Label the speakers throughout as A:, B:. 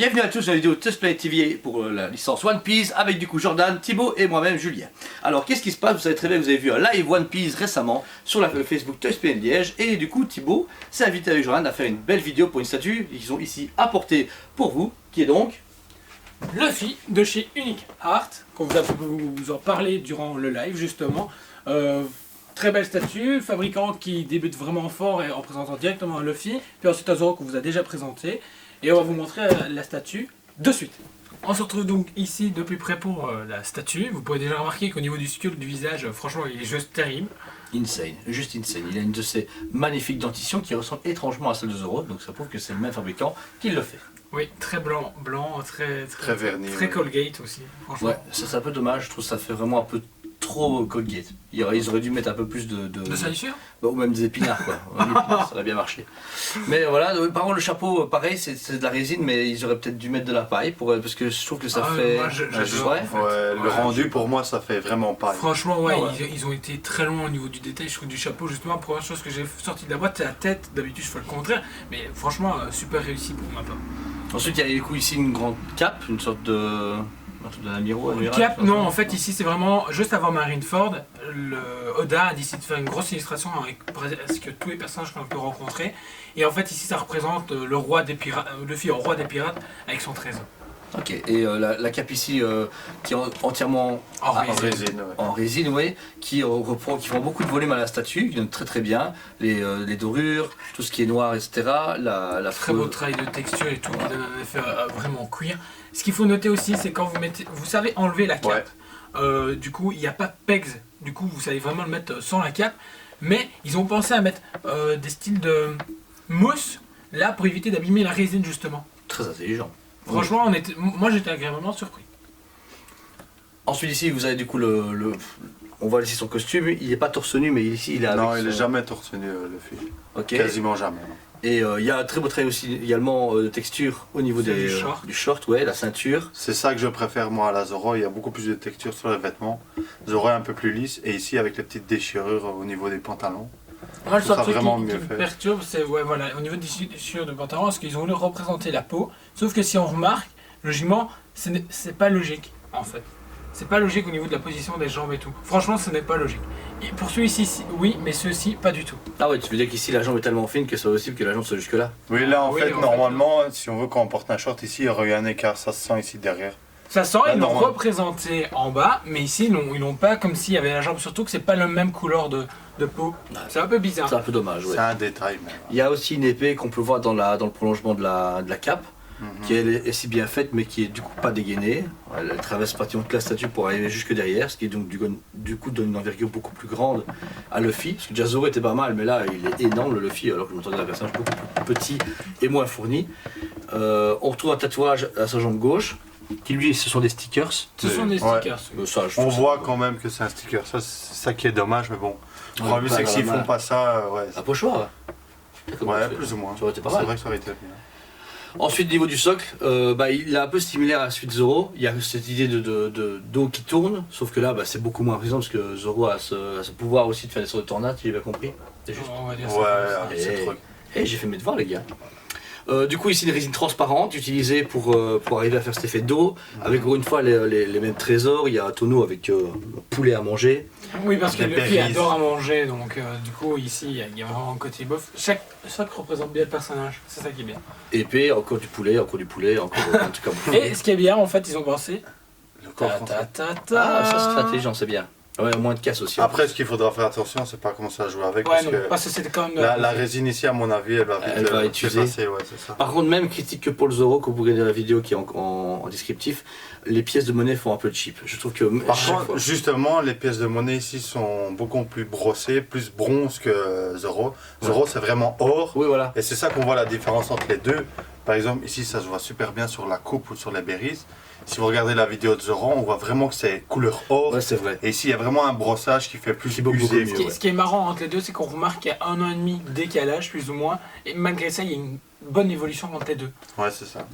A: Bienvenue à tous sur la vidéo Touchplay TV pour la licence One Piece avec du coup Jordan, Thibaut et moi-même Julien. Alors qu'est-ce qui se passe? Vous savez très bien que vous avez vu un live One Piece récemment sur le Facebook Touchplay Liège et du coup Thibaut s'est invité avec Jordan à faire une belle vidéo pour une statue qu'ils ont ici apportée pour vous, qui est donc
B: Luffy de chez Unique Art, qu'on vous a vous en parlé durant le live justement. Très belle statue, fabricant qui débute vraiment fort et en présentant directement un Luffy, puis ensuite un Zoro qu'on vous a déjà présenté. Et on va vous montrer la statue de suite. On se retrouve donc ici de plus près pour la statue. Vous pouvez déjà remarquer qu'au niveau du sculpte du visage, franchement il est juste terrible.
A: insane, juste insane. Il a une de ces magnifiques dentitions qui ressemble étrangement à celle de Zoro, donc ça prouve que c'est le même fabricant qui le fait.
B: Oui, très blanc, très
C: verni.
B: très Colgate aussi, franchement.
A: Ouais, ça c'est un peu dommage, je trouve que ça fait vraiment un peu trop Colgate. Ils auraient dû mettre un peu plus
B: De salissure?
A: Bah, ou même des épinards quoi, ça aurait bien marché. Mais voilà, par contre le chapeau pareil c'est de la résine mais ils auraient peut-être dû mettre de la paille parce que je trouve que ça fait...
B: Moi j'adore.
A: Ouais.
B: En fait.
C: Le rendu pour moi ça fait vraiment paille.
B: Franchement ouais,
A: Ah ouais.
B: Ils ont été très loin au niveau du détail, je trouve du chapeau justement. La première chose que j'ai sorti de la boîte c'est la tête, d'habitude je fais le contraire, mais franchement super réussi pour ma part.
A: Ensuite il y a du coup ici une grande cape, une sorte de...
B: Une cape, non, en fait ici c'est vraiment juste avant Marineford, le Oda a décidé de faire une grosse illustration avec presque tous les personnages qu'on peut rencontrer. Et en fait ici ça représente le roi des pirates, Luffy en roi des pirates avec son trésor.
A: Ok, et la cape ici qui est entièrement en résine, ouais, qui font beaucoup de volume à la statue, qui donne très très bien, les dorures, tout ce qui est noir, etc. La
B: très beau travail de texture et tout, qui donne un effet vraiment cuir. Ce qu'il faut noter aussi, c'est quand vous savez enlever la cape, du coup il n'y a pas de pegs, du coup vous savez vraiment le mettre sans la cape, mais ils ont pensé à mettre des styles de mousse là pour éviter d'abîmer la résine justement.
A: Très intelligent.
B: Franchement, moi j'étais agréablement surpris.
A: Ensuite ici vous avez du coup on voit ici son costume, il n'est pas torse nu mais ici il est avec
C: Non, il n'est jamais torse nu le Luffy.
A: Ok.
C: Quasiment jamais. Non.
A: Et il y a un très beau travail aussi également de texture au niveau du short, ouais, la ceinture.
C: C'est ça que je préfère moi à la Zoro, il y a beaucoup plus de texture sur les vêtements. Zoro est un peu plus lisse et ici avec les petites déchirures au niveau des pantalons.
B: Moi, le seul truc qui
C: mieux
B: me
C: fait.
B: perturbe, c'est voilà, au niveau des déchirures de pantalon, parce qu'ils ont voulu représenter la peau. Sauf que si on remarque, logiquement, c'est pas logique en fait. C'est pas logique au niveau de la position des jambes et tout. Franchement, ce n'est pas logique. Et pour celui-ci, oui, mais ceux-ci, pas du tout.
A: Ah ouais, tu veux dire qu'ici la jambe est tellement fine que c'est possible que la jambe soit jusque là?
C: Oui, là en
B: Oui,
C: fait,
B: en
C: normalement, si on veut qu'on porte un short ici, il y aurait eu un écart, ça se sent ici derrière.
B: Ça sent, ils l'ont
C: normal.
B: représenté en bas, mais ici, ils l'ont pas comme s'il y avait la jambe, surtout que c'est pas la même couleur de peau. C'est un peu bizarre.
A: C'est un peu dommage, ouais.
C: C'est un détail. Mais...
A: Il y a aussi une épée qu'on peut voir dans le prolongement de la cape, qui est si bien faite mais qui est du coup pas dégainée. Elle traverse pratiquement toute la statue pour arriver jusque derrière, ce qui donc du coup donne une envergure beaucoup plus grande à Luffy. Parce que déjà Zoro était pas mal, mais là il est énorme le Luffy, alors que je m'entendais un personnage beaucoup plus petit et moins fourni. On retrouve un tatouage à sa jambe gauche, qui lui ce sont des stickers.
B: Ce sont des stickers.
C: On voit quand même que c'est un sticker, ça c'est ça qui est dommage, mais bon. Le problème c'est que s'ils font pas ça, ouais.
A: Un pochoir.
C: Ouais, plus ou moins.
A: Ça aurait été pas
C: C'est
A: mal.
C: vrai que ça aurait été bien.
A: Ensuite, au niveau du socle, il est un peu similaire à celui de Zoro. Il y a cette idée d'eau qui tourne, sauf que là, c'est beaucoup moins présent parce que Zoro a ce pouvoir aussi de faire des sortes de tornades, si j'ai bien compris. C'est juste.
B: On va dire ça.
C: Ouais, c'est trop.
A: Et j'ai fait mes devoirs, les gars. Du coup, ici, une résine transparente utilisée pour arriver à faire cet effet d'eau. Avec encore une fois les mêmes trésors. Il y a un tonneau avec poulet à manger.
B: Oui, parce que
C: Des
B: Luffy
C: berries.
B: adore à manger, donc du coup, ici, il y a vraiment un côté bof. Chaque représente bien le personnage, c'est ça qui est bien.
A: Épée, encore du poulet, encore en tout cas.
B: Et ce qui est bien, en fait, ils ont pensé.
C: Le corps français.
A: Ah, ça c'est intelligent, c'est bien. Ouais, moins de casse aussi.
C: Après, ce qu'il faudra faire attention, c'est pas commencer à jouer avec.
B: Ouais,
C: parce
B: non,
C: que
B: parce que c'était quand même.
C: la résine ici, à mon avis, elle va vite
A: être usée.
C: s'effacer, ouais, c'est ça.
A: Par contre, même critique que pour le Zoro, que vous regardez la vidéo qui est en descriptif, les pièces de monnaie font un peu cheap. Je trouve que.
C: Par contre, justement, les pièces de monnaie ici sont beaucoup plus brossées, plus bronze que Zoro. Zoro, c'est vraiment or.
A: Oui, voilà.
C: Et c'est ça qu'on voit la différence entre les deux. Par exemple, ici, ça se voit super bien sur la coupe ou sur les berries. Si vous regardez la vidéo de Zoro, on voit vraiment que c'est couleur or.
A: Ouais, c'est vrai.
C: Et ici, il y a vraiment un brossage qui fait plus
A: Qui est beaucoup
C: usé.
A: mieux.
B: Ce qui est marrant entre les deux, c'est qu'on remarque qu'il y a 1 an et demi de décalage, plus ou moins. Et malgré ça, il y a une bonne évolution entre les deux.
C: Ouais, c'est ça.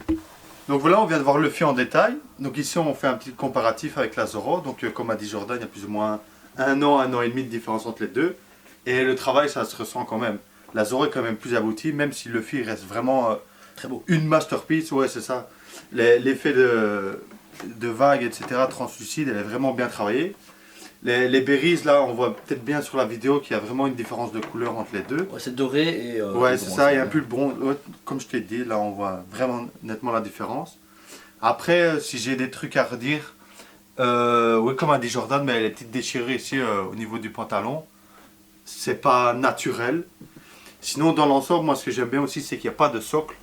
C: Donc voilà, on vient de voir Luffy en détail. Donc ici, on fait un petit comparatif avec la Zoro. Donc comme a dit Jordan, il y a plus ou moins 1 an et demi de différence entre les deux. Et le travail, ça se ressent quand même. La Zoro est quand même plus aboutie, même si Luffy reste vraiment
A: Très beau.
C: une masterpiece. Ouais, c'est ça. L'effet de vague, etc., translucide, elle est vraiment bien travaillée. Les berries, là, on voit peut-être bien sur la vidéo qu'il y a vraiment une différence de couleur entre les deux.
A: Ouais, c'est doré et.
C: Ouais, c'est ça, il y a un peu le bronze. Ouais, comme je t'ai dit, là, on voit vraiment nettement la différence. Après, si j'ai des trucs à redire, oui, comme a dit Jordan, mais les petites déchirures ici au niveau du pantalon, c'est pas naturel. Sinon, dans l'ensemble, moi, ce que j'aime bien aussi, c'est qu'il n'y a pas de socle.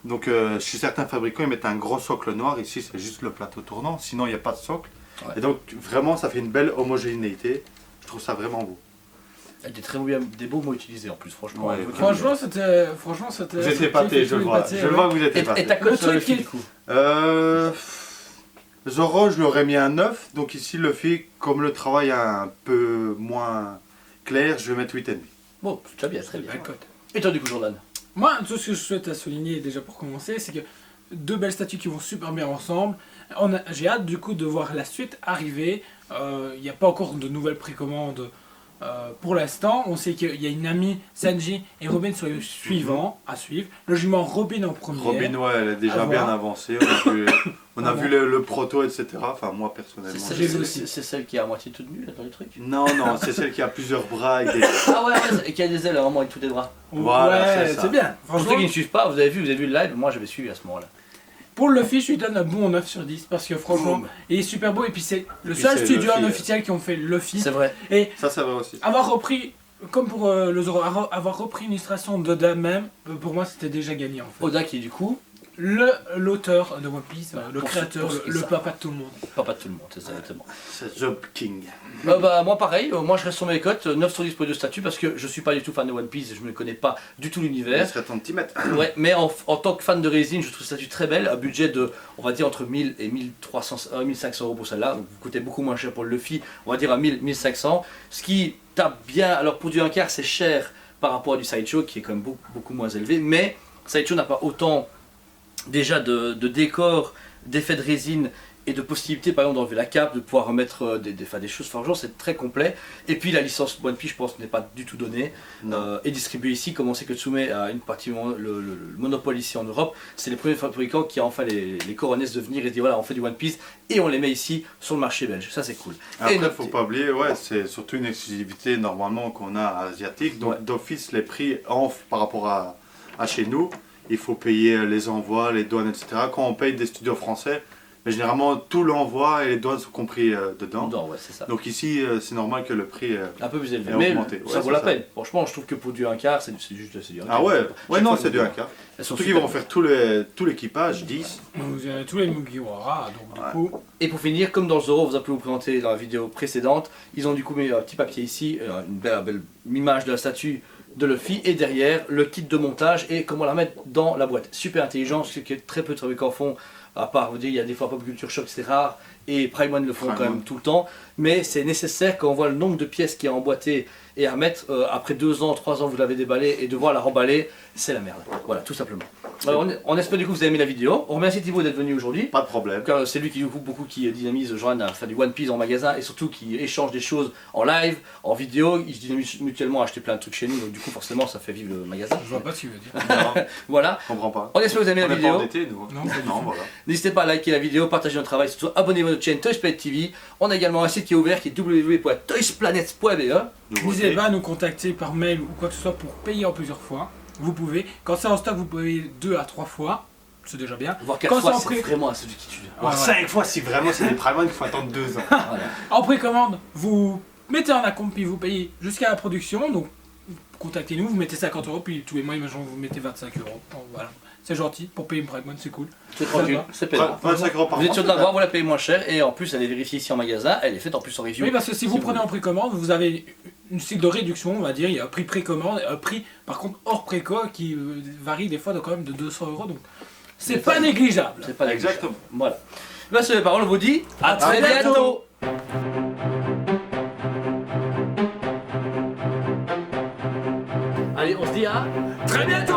C: Donc, chez certains fabricants, ils mettent un gros socle noir. Ici, c'est juste le plateau tournant. Sinon, il n'y a pas de socle.
A: Ouais.
C: Et donc, vraiment, ça fait une belle homogénéité. Je trouve ça vraiment beau.
A: Des beaux mots utilisés en plus, franchement.
C: Ouais,
B: Franchement, c'était.
C: Vous êtes épaté, je le vois. Je le vois que vous êtes épaté.
A: Et ta cote
B: Le
A: sur le
B: truc
A: fil
B: qui-
A: du coup.
C: Zoro, je l'aurais mis un 9. Donc ici, le fait, comme le travail est un peu moins clair, je vais mettre 8,5.
A: Bon, c'est déjà bien, très bien.
B: Belle cote.
A: Et toi du coup, Jordan?
B: Moi, tout ce que je souhaite à souligner déjà pour commencer, c'est que deux belles statues qui vont super bien ensemble. J'ai hâte du coup de voir la suite arriver. Il n'y a pas encore de nouvelles précommandes pour l'instant. On sait qu'il y a une amie, Sanji et Robin sur les suivants à suivre. Logiquement, Robin en premier.
C: Robin, ouais, elle est déjà
B: À
C: bien
B: voir.
C: avancée. On a vu le proto, etc. Enfin, moi personnellement.
B: J'ai vu aussi.
A: C'est celle qui est à moitié toute nue là, dans les trucs.
C: Non, non, c'est celle qui a plusieurs bras avec des.
A: Ah ouais, et qui a des ailes vraiment avec tous les bras.
C: Voilà,
B: Ouais,
C: c'est ça.
B: c'est bien.
A: Pour
B: Franchement,
A: ceux qui ne suivent pas, vous avez vu le live, moi j'avais suivi à ce moment-là.
B: pour le Luffy, je lui donne un bon 9 sur 10 parce que franchement,
A: Boum.
B: il est super beau. Et puis, c'est le
C: puis
B: seul
C: c'est
B: studio
C: Luffy,
B: officiel qui ont fait Luffy.
A: C'est vrai.
B: Et
C: Ça, ça va aussi.
B: avoir repris, comme pour le Zoro, avoir repris une illustration d'Oda même, pour moi c'était déjà gagné en fait.
A: Oda qui est du coup,
B: L'auteur de One Piece, le
A: pour
B: créateur,
A: ce qui est
B: le
A: ça.
B: papa de tout le monde.
A: pas de tout le monde, c'est ça exactement.
C: C'est Job King.
A: Moi pareil, moi je reste sur mes cotes, 9 sur 10 pour les deux statuts parce que je suis pas du tout fan de One Piece et je ne connais pas du tout
C: Il
A: l'univers.
C: serait temps de t'y mettre.
A: Ouais, mais en tant que fan de résine, je trouve ce statut très belle, un budget de, on va dire entre 1000 et 1500 euros pour celle-là, donc vous coûtez beaucoup moins cher pour le Luffy, on va dire à 1500, ce qui tape bien, alors pour du 1/4 c'est cher par rapport à du Sideshow qui est quand même beaucoup moins élevé, mais Sideshow n'a pas autant déjà de décors, d'effets de résine et de possibilités par exemple d'enlever la cape, de pouvoir remettre des choses forgeantes, c'est très complet. Et puis la licence One Piece je pense n'est pas du tout donnée et distribuée ici, comme on sait que Tsume a une partie le monopole ici en Europe, c'est les premiers fabricants qui ont enfin les coronesses de venir et dire voilà on fait du One Piece et on les met ici sur le marché belge, ça c'est cool.
C: Après,
A: Et
C: il
A: notre-
C: faut pas oublier, ouais, c'est surtout une exclusivité normalement qu'on a asiatique. Donc
A: Ouais.
C: d'office, les prix par rapport à chez nous, il faut payer les envois, les douanes, etc. Quand on paye des studios français, mais généralement tout l'envoi et les douanes sont compris dedans.
A: Dedans, ouais, c'est ça.
C: Donc ici, c'est normal que le prix.
A: Un peu plus élevé,
C: Et
A: mais
C: augmenté.
A: ça
C: Ouais,
A: vaut
C: c'est
A: la
C: ça.
A: peine. Franchement, je trouve que pour du 1/4, c'est du 1/4.
C: Ah ouais,
A: Chaque
C: non,
A: fois,
C: c'est du 1/4.
A: Elles sont
C: Surtout qu'ils
A: super
C: vont faire tout l'équipage, 10.
B: Vous avez tous les Mugiwara, donc du
C: Ouais.
B: coup,
A: Et pour finir, comme dans le Zoro, vous a pu vous présenter dans la vidéo précédente, ils ont du coup mis un petit papier ici, une belle image de la statue de Luffy, et derrière le kit de montage et comment la mettre dans la boîte. Super intelligent, ce que très peu de fabricants font, à part vous dire, il y a des fois Pop Culture Shock, c'est rare, et Prime One le font
C: Prime
A: quand même
C: One.
A: tout le temps, mais c'est nécessaire quand on voit le nombre de pièces qui est emboîté et à mettre, après 2 ans, 3 ans, vous l'avez déballé, et devoir la remballer, c'est la merde. Voilà, tout simplement. Alors, on espère du coup que vous avez aimé la vidéo. On remercie Thibaut d'être venu aujourd'hui.
C: Pas de problème.
A: Car c'est lui qui beaucoup qui dynamise Joanne à faire du One Piece en magasin et surtout qui échange des choses en live, en vidéo. Ils se dynamisent mutuellement à acheter plein de trucs chez nous, donc du coup forcément ça fait vivre le magasin.
B: je vois pas ce qu'il veut dire.
C: Non,
A: Voilà.
C: je comprends pas.
A: On espère que vous avez aimé
C: On
A: la
C: n'est pas
A: vidéo.
C: endettés, nous.
B: Non, pas du tout.
C: voilà.
A: N'hésitez pas à liker la vidéo, partager notre travail, surtout abonnez-vous à notre chaîne Toysplanet TV. On a également un site qui est ouvert qui est www.toysplanet.be.
B: N'hésitez pas à nous contacter par mail ou quoi que ce soit pour payer en plusieurs fois. Vous pouvez. Quand c'est en stock, vous pouvez 2 à 3 fois. C'est déjà bien.
A: Voire
B: Quand
A: 4 fois,
B: c'est en
A: c'est
B: prix-
A: vraiment assez liquide.
C: Voire
B: Ouais.
C: 5 fois si vraiment c'est des Prime One, il faut attendre 2 ans.
A: Voilà.
B: En précommande, vous mettez un acompte puis vous payez jusqu'à la production. Donc contactez-nous, vous mettez 50 euros puis tous les mois, imaginons vous mettez 25 euros. Bon, voilà. C'est gentil pour payer une Prime One, c'est cool.
A: C'est tranquille,
B: va.
A: c'est payant.
C: 25 euros par
A: Vous êtes
C: mois.
A: sûr de l'avoir, vous la payez moins cher et en plus elle est vérifiée ici en magasin, elle est faite en plus en review.
B: Oui, parce que si vous prenez en précommande, vous avez une cycle de réduction, on va dire. Il y a un prix précommande et un prix, par contre, hors préco qui varie des fois de quand même de 200 euros. Donc, c'est
A: C'est
B: pas
A: pas-
B: négligeable.
A: C'est pas négligeable.
C: Exactement.
A: Voilà. Là, c'est les paroles, on vous dit à très
B: bientôt.
A: bientôt. Allez, on se dit à
B: Très bientôt.